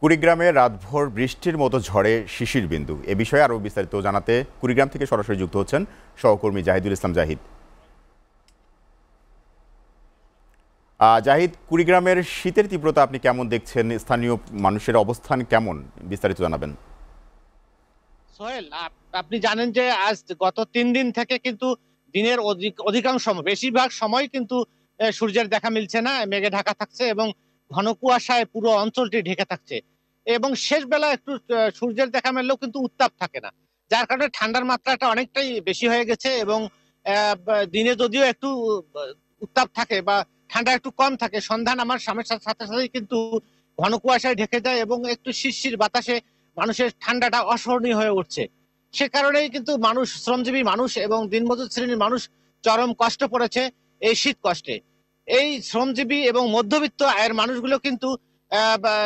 কুড়িগ্রামে রাতভর বৃষ্টির মতো ঝড়ে শিশির বিন্দু। এ বিষয়ে আরও বিস্তারিত জানাতে কুড়িগ্রাম থেকে সরাসরি যুক্ত হচ্ছেন সহকর্মী জাহিদুল ইসলাম জাহিদ। জাহিদ, কুড়িগ্রামের শীতের তীব্রতা আপনি কেমন দেখছেন? স্থানীয় মানুষের অবস্থান কেমন, বিস্তারিত জানাবেন। সোহেল, আপনি জানেন যে আজ গত 3 দিন থেকে কিন্তু দিনের অধিকাংশ বেশিরভাগ সময় কিন্তু সূর্যের দেখা মিলছে না, মেঘে ঢাকা থাকছে এবং ঘন কুয়াশায় পুরো অঞ্চলটি ঢেকে থাকছে। এবং শেষ বেলা একটু সূর্যের দেখা মিললেও কিন্তু উত্তাপ থাকে না, যার কারণে ঠান্ডার মাত্রাটা অনেকটাই বেশি হয়ে গেছে। এবং দিনে যদিও একটু উত্তাপ থাকে বা ঠান্ডা একটু কম থাকে, সন্ধ্যা নামার সাথে সাথে কিন্তু ঘন কুয়াশায় ঢেকে যায় এবং একটু শিরশির বাতাসে মানুষের ঠান্ডাটা অসহনীয় হয়ে উঠছে। সে কারণেই কিন্তু মানুষ, শ্রমজীবী মানুষ এবং দিনমজুর শ্রেণীর মানুষ চরম কষ্ট পড়েছে এই শীত কষ্টে। এই শ্রমজীবী এবং মধ্যবিত্ত আয়ের মানুষগুলো কিন্তু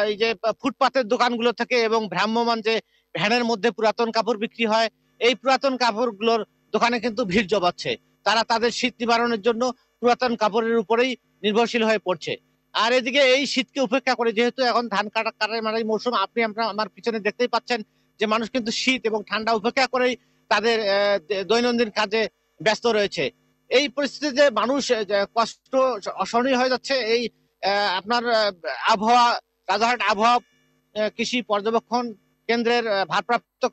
এই যে ফুটপাতের দোকানগুলো থেকে এবং ভ্রাম্যমান যে ভ্যানের মধ্যে পুরাতন কাপড় বিক্রি হয়, এই পুরাতন কাপড়গুলোর দোকানে কিন্তু ভিড় জমাচ্ছে। তারা তাদের শীত নিবারণের জন্য পুরাতন কাপড়ের উপরেই নির্ভরশীল হয়ে পড়ছে। আর এদিকে এই শীতকে উপেক্ষা করে, যেহেতু এখন ধান কাটার মারাই মৌসুম, আপনি আমরা আমার পিছনে দেখতেই পাচ্ছেন যে মানুষ কিন্তু শীত এবং ঠান্ডা উপেক্ষা করেই তাদের দৈনন্দিন কাজে ব্যস্ত রয়েছে। এই পরিস্থিতিতে মানুষ কষ্ট অসহনীয় হয়ে যাচ্ছে। এই আপনার আবহাওয়া, রাজারহাট আবহাওয়া কৃষি পর্যবেক্ষণ কেন্দ্রের ভারপ্রাপ্ত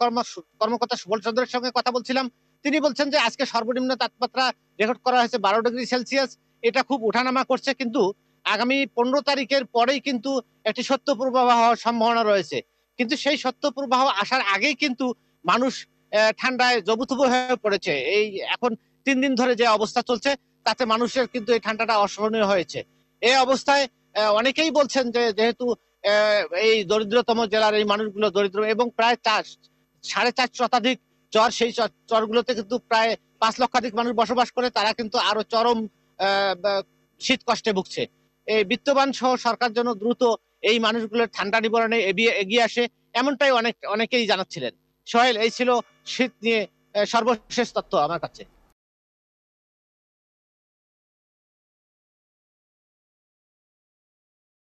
কর্মকর্তা সুবল চন্দ্রের সঙ্গে কথা বলছিলাম। তিনি বলছেন যে আজকে সর্বনিম্ন তাপমাত্রা রেকর্ড করা হয়েছে 12 ডিগ্রি সেলসিয়াস। এটা খুব ওঠানামা করছে, কিন্তু আগামী 15 তারিখের পরেই কিন্তু একটি শৈত্যপ্রবাহ হওয়ার সম্ভাবনা রয়েছে। কিন্তু সেই শৈত্যপ্রবাহ আসার আগেই কিন্তু মানুষ ঠান্ডায় জবুথবু হয়ে পড়েছে। এই এখন 3 দিন ধরে যে অবস্থা চলছে, তাতে মানুষের কিন্তু এই ঠান্ডাটা অসহনীয় হয়েছে। এই অবস্থায় অনেকেই বলছেন যে যেহেতু এই দরিদ্রতম জেলার এই মানুষগুলো দরিদ্র এবং প্রায় 4.5 শতাধিক চর, সেই চরগুলোতে কিন্তু প্রায় 5 লক্ষাধিক মানুষ বসবাস করে, তারা কিন্তু আরো চরম শীত কষ্টে ভুগছে। এই বিত্তবান সহ সরকার যেন দ্রুত এই মানুষগুলোর ঠান্ডা নিবারণে এগিয়ে আসে, এমনটাই অনেকেই জানাচ্ছিলেন। সোহেল, এই ছিল শীত নিয়ে সর্বশেষ তথ্য আমার কাছে।